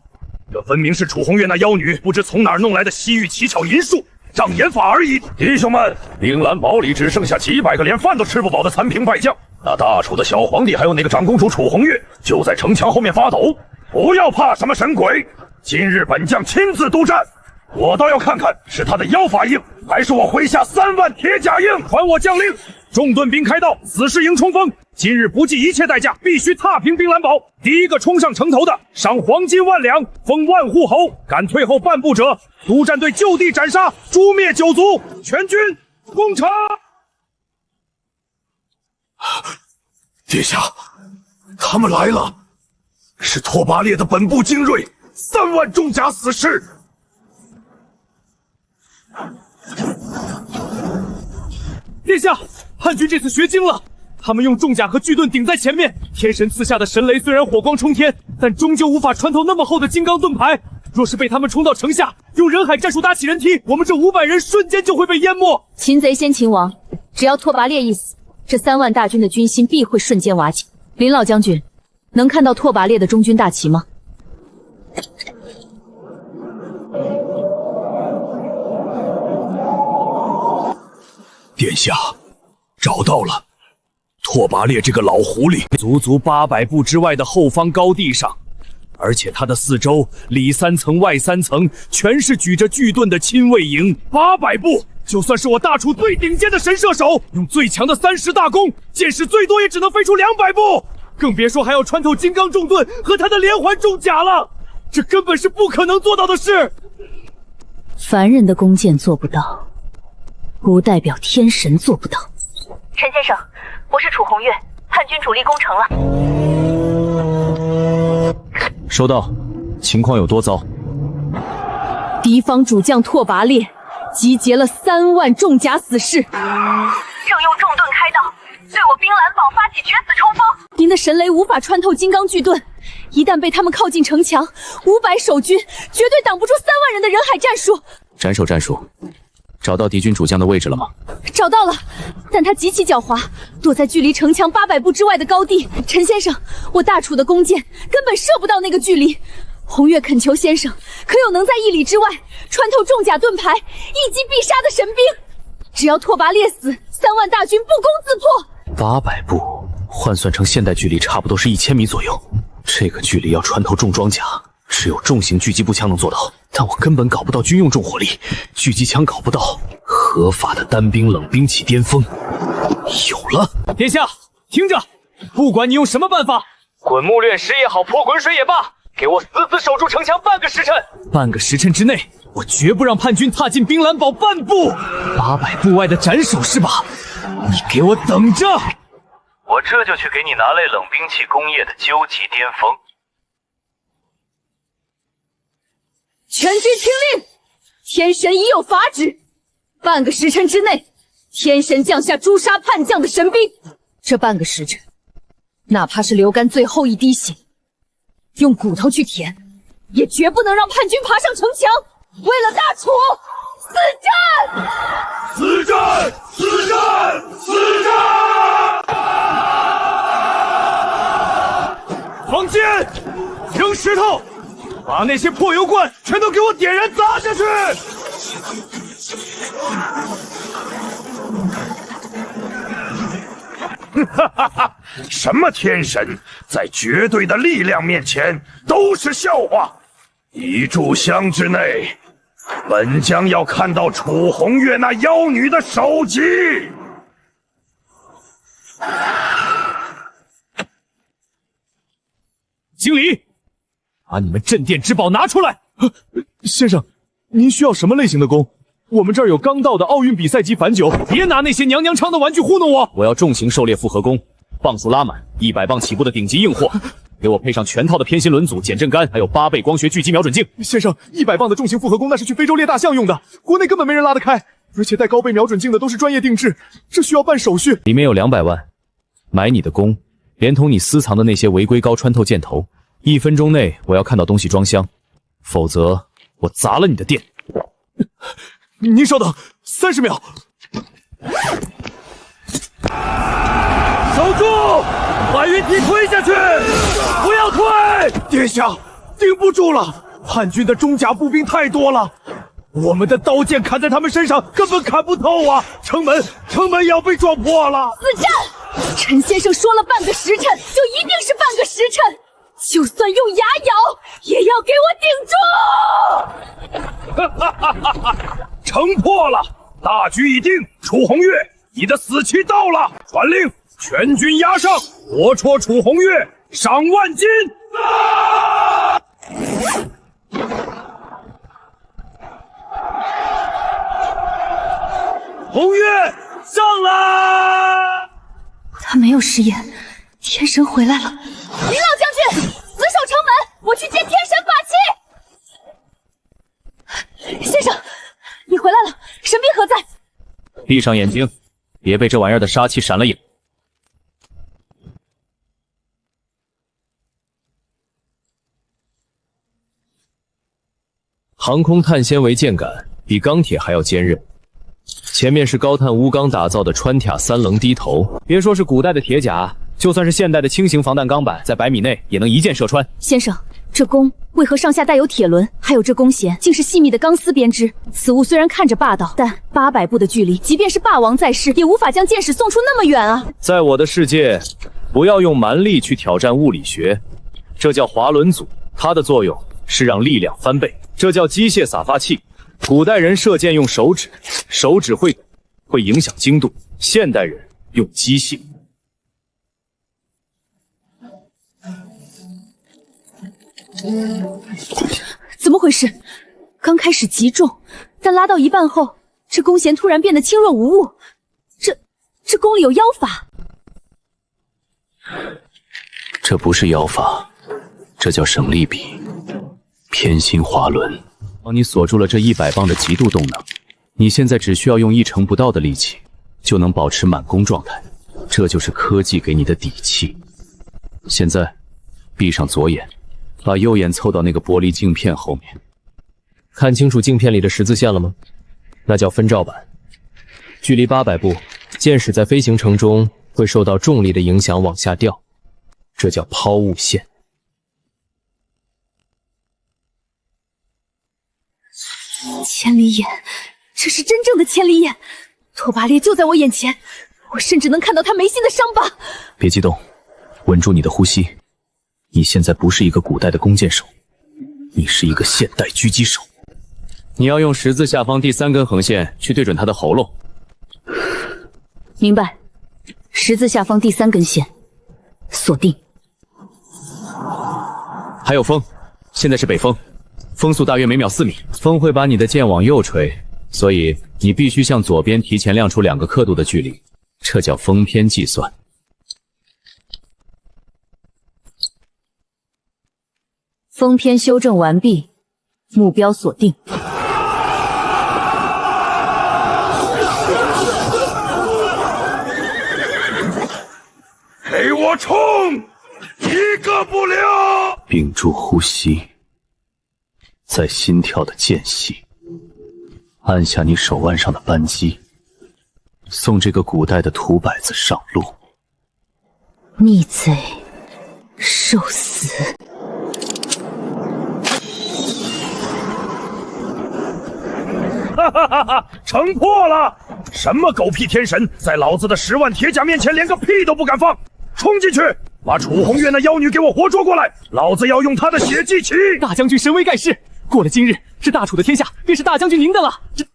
这分明是楚红月那妖女不知从哪儿弄来的西域奇巧银术，障眼法而已。弟兄们，冰蓝堡里只剩下几百个连饭都吃不饱的残兵败将，那大楚的小皇帝还有那个长公主楚红月就在城墙后面发抖。不要怕什么神鬼，今日本将亲自督战，我倒要看看是他的妖法硬，还是我麾下3万铁甲硬。传我将令，众盾兵开道，死士营冲锋。今日不计一切代价，必须踏平冰蓝堡。第一个冲上城头的，赏黄金1万两，封万户侯。敢退后半步者，督战队就地斩杀，诛灭9族。全军攻城！殿下，他们来了，是拓跋烈的本部精锐，3万重甲死士。殿下，叛军这次学精了，他们用重甲和巨盾顶在前面，天神赐下的神雷虽然火光冲天，但终究无法穿透那么厚的金刚盾牌。若是被他们冲到城下，用人海战术搭起人梯，我们这500人瞬间就会被淹没。擒贼先擒王，只要拓跋烈一死，这3万大军的军心必会瞬间瓦解。林老将军，能看到拓跋烈的中军大旗吗？殿下，找到了。拓跋烈这个老狐狸，足足800步之外的后方高地上，而且他的四周里3层外3层全是举着巨盾的亲卫营。800步，就算是我大楚最顶尖的神射手，用最强的30大弓，箭矢最多也只能飞出200步，更别说还要穿透金刚重盾和他的连环重甲了，这根本是不可能做到的事。凡人的弓箭做不到，不代表天神做不到。陈先生，我是楚红月，叛军主力攻城了。收到，情况有多糟？敌方主将拓跋烈集结了3万重甲死士，正用重盾开道，对我冰蓝堡发起决死冲锋。您的神雷无法穿透金刚巨盾，一旦被他们靠近城墙，500守军绝对挡不住3万人的人海战术。斩首战术。找到敌军主将的位置了吗？找到了，但他极其狡猾，躲在距离城墙800步之外的高地。陈先生，我大楚的弓箭根本射不到那个距离。红月恳求先生，可有能在1里之外穿透重甲盾牌，一击必杀的神兵？只要拓跋烈死，3万大军不攻自破。800步换算成现代距离，差不多是1000米左右。这个距离要穿透重装甲，只有重型狙击步枪能做到，但我根本搞不到军用重火力，狙击枪搞不到，合法的单兵冷兵器巅峰有了。殿下，听着，不管你用什么办法，滚木炼石也好，泼滚水也罢，给我死死守住城墙半个时辰。半个时辰之内，我绝不让叛军踏进冰蓝堡半步。800步外的斩首是吧？你给我等着！我这就去给你拿来冷兵器工业的究极巅峰。全军听令！天神已有法旨，半个时辰之内，天神降下诛杀叛将的神兵。这半个时辰，哪怕是流干最后一滴血，用骨头去舔，也绝不能让叛军爬上城墙。为了大楚，死战！死战！死战！死战！放箭！扔石头！把那些破油罐全都给我点燃砸下去！哈哈哈！什么天神，在绝对的力量面前都是笑话。1炷香之内，本将要看到楚红月那妖女的首级。经理，把你们镇店之宝拿出来！先生，您需要什么类型的弓？我们这儿有刚到的奥运比赛级反酒，别拿那些娘娘腔的玩具糊弄我！我要重型狩猎复合弓，磅数拉满，100磅起步的顶级硬货。给我配上全套的偏心轮组、减震杆，还有8倍光学狙击瞄准镜。先生，100磅的重型复合弓那是去非洲猎大象用的，国内根本没人拉得开。而且带高倍瞄准镜的都是专业定制，这需要办手续。里面有200万，买你的弓，连同你私藏的那些违规高穿透箭头。1分钟内我要看到东西装箱，否则我砸了你的店。您稍等，30秒。守住，把云梯推下去，不要退！殿下，顶不住了，叛军的中甲步兵太多了。我们的刀剑砍在他们身上，根本砍不透啊！城门要被撞破了！死战！陈先生说了半个时辰，就一定是半个时辰，就算用牙咬，也要给我顶住！哈哈哈哈！城破了，大局已定。楚红月，你的死期到了！传令，全军压上，活戳楚红月，赏万金！红月上啦！他没有食言，天神回来了。林老将军，死守城门，我去见天神法器。先生，你回来了，神兵何在？闭上眼睛，别被这玩意儿的杀气闪了影。航空碳纤维箭杆比钢铁还要坚韧。前面是高碳钨钢打造的穿甲3棱低头，别说是古代的铁甲，就算是现代的轻型防弹钢板，在100米内也能一箭射穿。先生，这弓为何上下带有铁轮？还有这弓弦竟是细密的钢丝编织。此物虽然看着霸道，但800步的距离，即便是霸王在世，也无法将箭矢送出那么远啊！在我的世界，不要用蛮力去挑战物理学，这叫滑轮组，它的作用是让力量翻倍。这叫机械撒发器。古代人射箭用手指，手指会影响精度；现代人用机械。怎么回事？刚开始极重，但拉到一半后，这弓弦突然变得轻润无物。这弓里有妖法？这不是妖法，这叫省力比，偏心滑轮。帮你锁住了这100磅的极度动能，你现在只需要用1成不到的力气，就能保持满弓状态，这就是科技给你的底气。现在，闭上左眼，把右眼凑到那个玻璃镜片后面，看清楚镜片里的十字线了吗？那叫分罩板，距离800步，箭矢在飞行程中会受到重力的影响往下掉，这叫抛物线。千里眼，这是真正的千里眼。拓跋烈就在我眼前，我甚至能看到他眉心的伤疤。别激动，稳住你的呼吸。你现在不是一个古代的弓箭手，你是一个现代狙击手。你要用十字下方第3根横线去对准他的喉咙。明白。十字下方第3根线，锁定。还有风，现在是北风。风速大约每秒4米，风会把你的箭往右吹，所以你必须向左边提前亮出2个刻度的距离，这叫风偏计算。风偏修正完毕，目标锁定。给我冲，一个不留！屏住呼吸。在心跳的间隙，按下你手腕上的扳机，送这个古代的土摆子上路。逆贼，受死！哈哈哈哈！城破了！什么狗屁天神，在老子的10万铁甲面前连个屁都不敢放！冲进去，把楚红月那妖女给我活捉过来！老子要用她的血祭旗！大将军神威盖世！过了今日，这大楚的天下便是大将军您的了。这，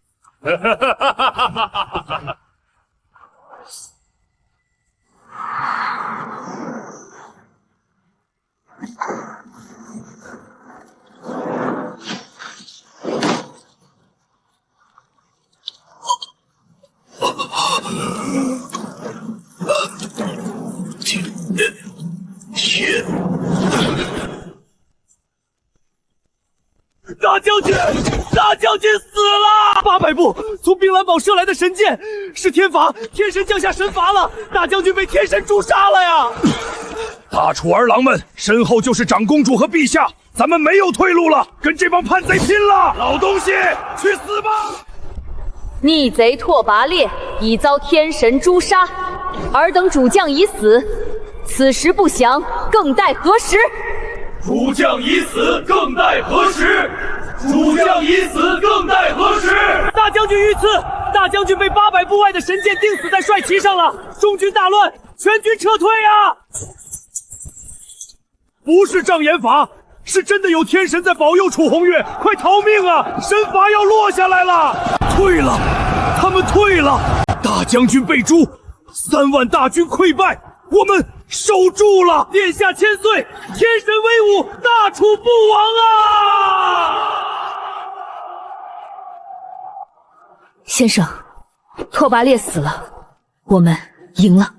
大将军，大将军死了！800步从冰蓝堡射来的神箭是天罚，天神降下神罚了，大将军被天神诛杀了呀！大楚儿郎们，身后就是长公主和陛下，咱们没有退路了，跟这帮叛贼拼了！老东西，去死吧！逆贼拓跋烈已遭天神诛杀，尔等主将已死，此时不降，更待何时？主将已死，更待何时？主将已死，更待何时？大将军遇刺，大将军被800步外的神箭钉死在帅旗上了，中军大乱，全军撤退啊！不是障眼法，是真的有天神在保佑楚红月，快逃命啊！神罚要落下来了！退了，他们退了，大将军被诛，3万大军溃败，我们守住了！殿下千岁，天神威武，大楚不亡啊！先生，拓跋烈死了，我们赢了。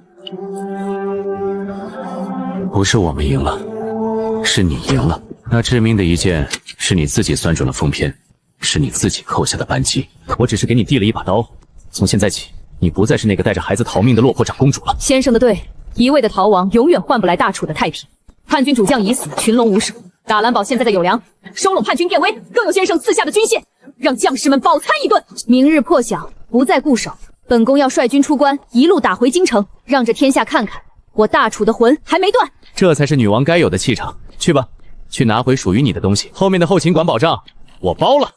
不是我们赢了，是你赢了。那致命的一箭是你自己算准了封偏，是你自己扣下的扳机。我只是给你递了一把刀，从现在起，你不再是那个带着孩子逃命的落魄长公主了。先生的队一味的逃亡，永远换不来大楚的太平。叛军主将已死，群龙无首。大蓝堡现在的有粮，收拢叛军电威，更有先生赐下的军械，让将士们饱餐一顿。明日破晓，不再固守，本宫要率军出关，一路打回京城，让这天下看看我大楚的魂还没断。这才是女王该有的气场。去吧，去拿回属于你的东西。后面的后勤管保障我包了。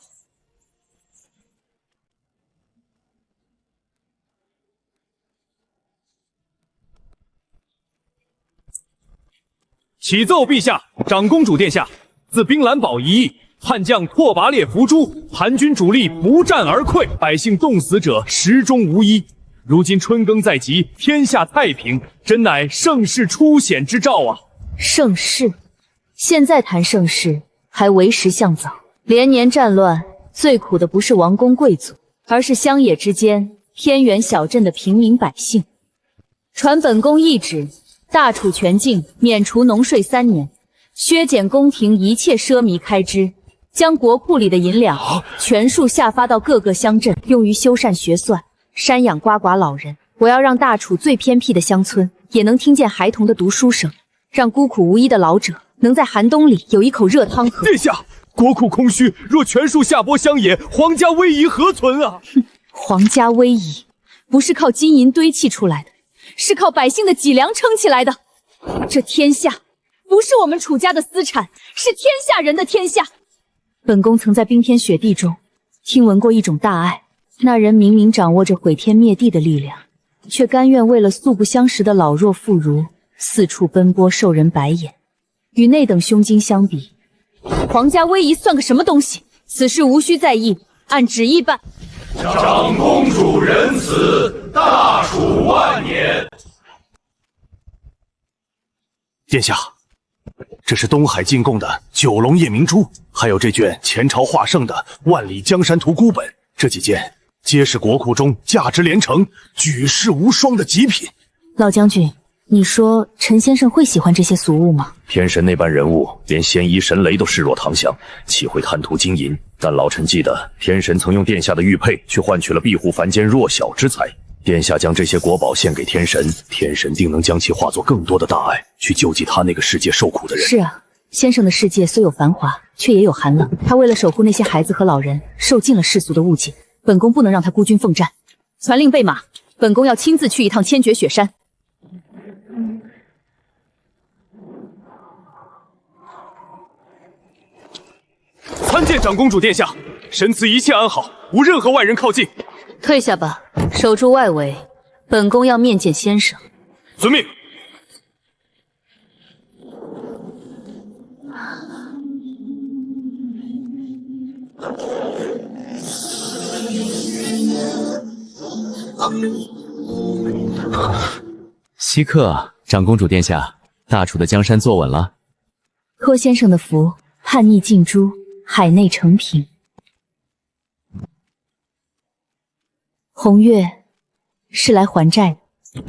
启奏陛下，长公主殿下，自冰蓝堡一役，叛将拓跋烈伏诛，叛军主力不战而溃，百姓冻死者十中无一。如今春耕在即，天下太平，真乃盛世初显之兆啊！盛世？现在谈盛世还为时尚早。连年战乱，最苦的不是王公贵族，而是乡野之间、偏远小镇的平民百姓。传本宫懿旨，大楚全境免除农税3年，削减宫廷一切奢靡开支，将国库里的银两全数下发到各个乡镇，用于修缮学算、赡养寡寡老人。我要让大楚最偏僻的乡村也能听见孩童的读书声，让孤苦无依的老者能在寒冬里有一口热汤喝。殿下，国库空虚，若全数下拨乡野，皇家威仪何存啊？皇家威仪不是靠金银堆砌出来的，是靠百姓的脊梁撑起来的。这天下不是我们楚家的私产，是天下人的天下。本宫曾在冰天雪地中听闻过一种大爱，那人明明掌握着毁天灭地的力量，却甘愿为了素不相识的老弱妇孺四处奔波，受人白眼。与那等胸襟相比，皇家威仪算个什么东西？此事无需在意，按旨意办。长公主仁慈，大楚万年。殿下，这是东海进贡的九龙夜明珠，还有这卷前朝画圣的《万里江山图》孤本，这几件皆是国库中价值连城、举世无双的极品。老将军，你说陈先生会喜欢这些俗物吗？天神那般人物，连仙医神雷都视若堂相，岂会贪图金银？但老臣记得，天神曾用殿下的玉佩去换取了庇护凡间弱小之财。殿下将这些国宝献给天神，天神定能将其化作更多的大爱，去救济他那个世界受苦的人。是啊，先生的世界虽有繁华，却也有寒冷。他为了守护那些孩子和老人，受尽了世俗的误解。本宫不能让他孤军奋战。传令备马，本宫要亲自去一趟千绝雪山。参见长公主殿下，神赐一切安好，无任何外人靠近。退下吧，守住外围。本宫要面见先生。遵命。稀客，长公主殿下，大楚的江山坐稳了。托先生的福，叛逆尽诛，海内承平。红月是来还债的。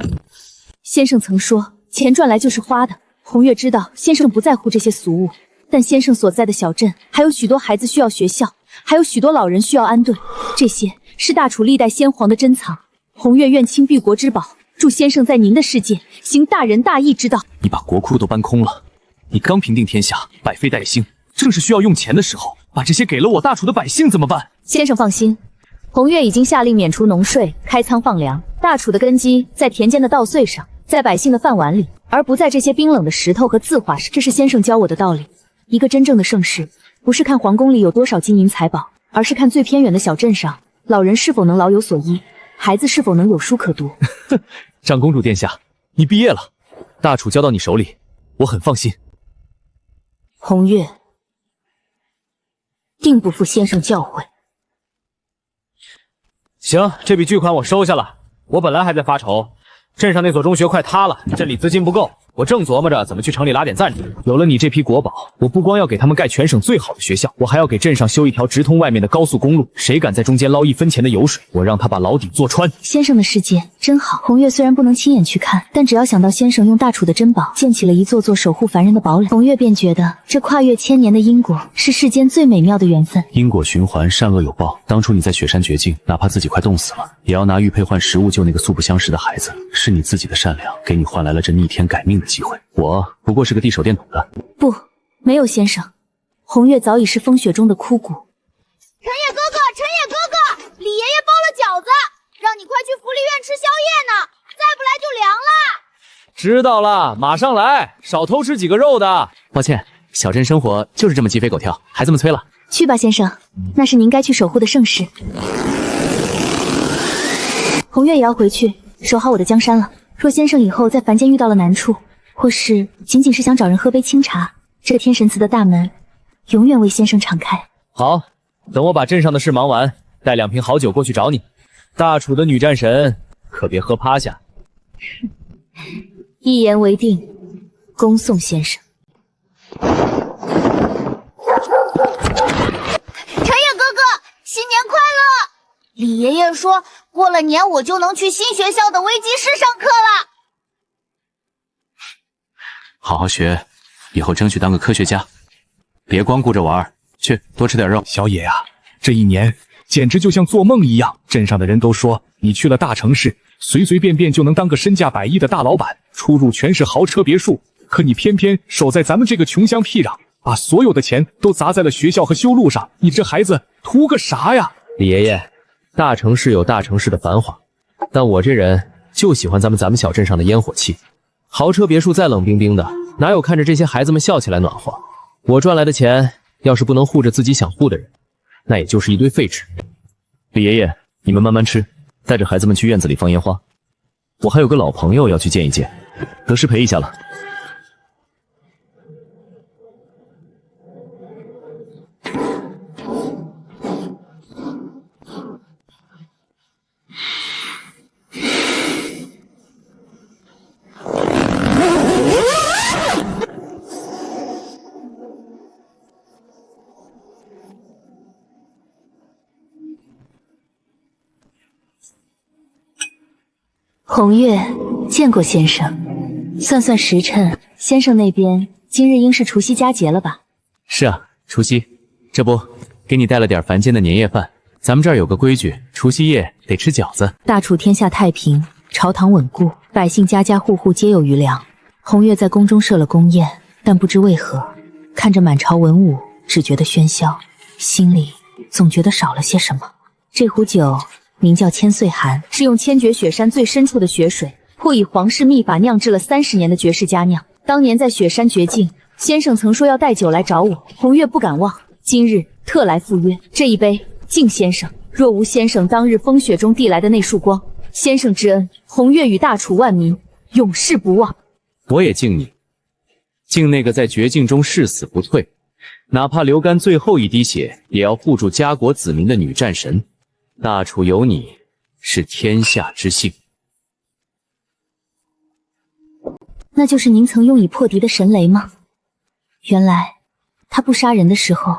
先生曾说，钱赚来就是花的。红月知道先生不在乎这些俗物，但先生所在的小镇还有许多孩子需要学校，还有许多老人需要安顿，这些是大楚历代先皇的珍藏。红月愿倾敝国之宝，祝先生在您的世界行大仁大义之道。你把国库都搬空了，你刚平定天下，百废待兴，正是需要用钱的时候，把这些给了我大楚的百姓怎么办？先生放心，红月已经下令免除农税，开仓放粮。大楚的根基在田间的稻穗上，在百姓的饭碗里，而不在这些冰冷的石头和字画上。这是先生教我的道理。一个真正的盛世，不是看皇宫里有多少金银财宝，而是看最偏远的小镇上，老人是否能老有所依，孩子是否能有书可读。长公主殿下，你毕业了，大楚交到你手里，我很放心。红月定不负先生教诲。行，这笔巨款我收下了。我本来还在发愁，镇上那所中学快塌了，镇里资金不够，我正琢磨着怎么去城里拉点赞助。有了你这批国宝，我不光要给他们盖全省最好的学校，我还要给镇上修一条直通外面的高速公路。谁敢在中间捞1分钱的油水，我让他把牢底坐穿。先生的世界真好，红月虽然不能亲眼去看，但只要想到先生用大楚的珍宝建起了一座座守护凡人的堡垒，红月便觉得这跨越千年的因果是世间最美妙的缘分。因果循环，善恶有报。当初你在雪山绝境，哪怕自己快冻死了，也要拿玉佩换食物救那个素不相识的孩子。是你自己的善良，给你换来了这逆天改命的机会。我不过是个递手电筒的。不，没有先生，红月早已是风雪中的枯骨。陈野哥哥，陈野哥哥，李爷爷包了饺子，让你快去福利院吃宵夜呢，再不来就凉了。知道了，马上来，少偷吃几个肉的。抱歉，小镇生活就是这么鸡飞狗跳，孩子们催了。去吧，先生，那是您该去守护的盛世。红月也要回去守好我的江山了。若先生以后在凡间遇到了难处，或是仅仅是想找人喝杯清茶，这天神祠的大门永远为先生敞开。好，等我把镇上的事忙完，带2瓶好酒过去找你。大楚的女战神可别喝趴下。一言为定，恭送先生。陈野哥哥，新年快乐！李爷爷说，过了年我就能去新学校的微机室上课了。好好学，以后争取当个科学家，别光顾着玩，去多吃点肉。小野啊，这一年简直就像做梦一样。镇上的人都说你去了大城市，随随便便就能当个身价100亿的大老板，出入全是豪车别墅。可你偏偏守在咱们这个穷乡僻壤，把所有的钱都砸在了学校和修路上。你这孩子图个啥呀？李爷爷，大城市有大城市的繁华，但我这人就喜欢咱们小镇上的烟火气。豪车别墅再冷冰冰的，哪有看着这些孩子们笑起来暖和？我赚来的钱，要是不能护着自己想护的人，那也就是一堆废纸。李爷爷，你们慢慢吃，带着孩子们去院子里放烟花。我还有个老朋友要去见一见，得失陪一下了。红月见过先生，算算时辰，先生那边今日应是除夕佳节了吧？是啊，除夕。这不，给你带了点凡间的年夜饭。咱们这儿有个规矩，除夕夜得吃饺子。大楚天下太平，朝堂稳固，百姓家家户户皆有余粮。红月在宫中设了宫宴，但不知为何，看着满朝文武，只觉得喧嚣，心里总觉得少了些什么。这壶酒名叫千岁寒，是用千绝雪山最深处的雪水，或以皇室秘法酿制了30年的绝世佳酿。当年在雪山绝境，先生曾说要带酒来找我，红月不敢忘，今日特来赴约。这一杯敬先生，若无先生当日风雪中递来的那束光，先生之恩，红月与大楚万民永世不忘。我也敬你，敬那个在绝境中誓死不退，哪怕流干最后一滴血，也要护住家国子民的女战神。大楚有你，是天下之幸。那就是您曾用以破敌的神雷吗？原来他不杀人的时候，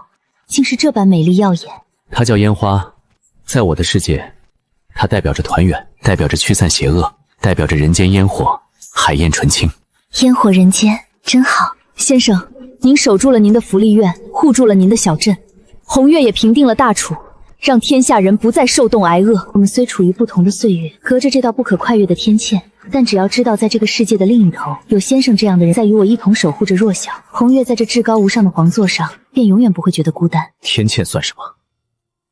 竟是这般美丽耀眼。它叫烟花，在我的世界，它代表着团圆，代表着驱散邪恶，代表着人间烟火，海晏纯清。烟火人间真好。先生，您守住了您的福利院，护住了您的小镇，红月也平定了大楚，让天下人不再受冻挨饿。我们虽处于不同的岁月，隔着这道不可跨越的天堑，但只要知道在这个世界的另一头，有先生这样的人在与我一同守护着弱小，红月在这至高无上的皇座上，便永远不会觉得孤单。天堑算什么？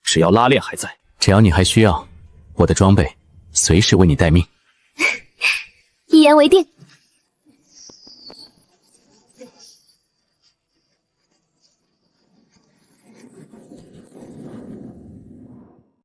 只要拉链还在，只要你还需要，我的装备随时为你待命。一言为定。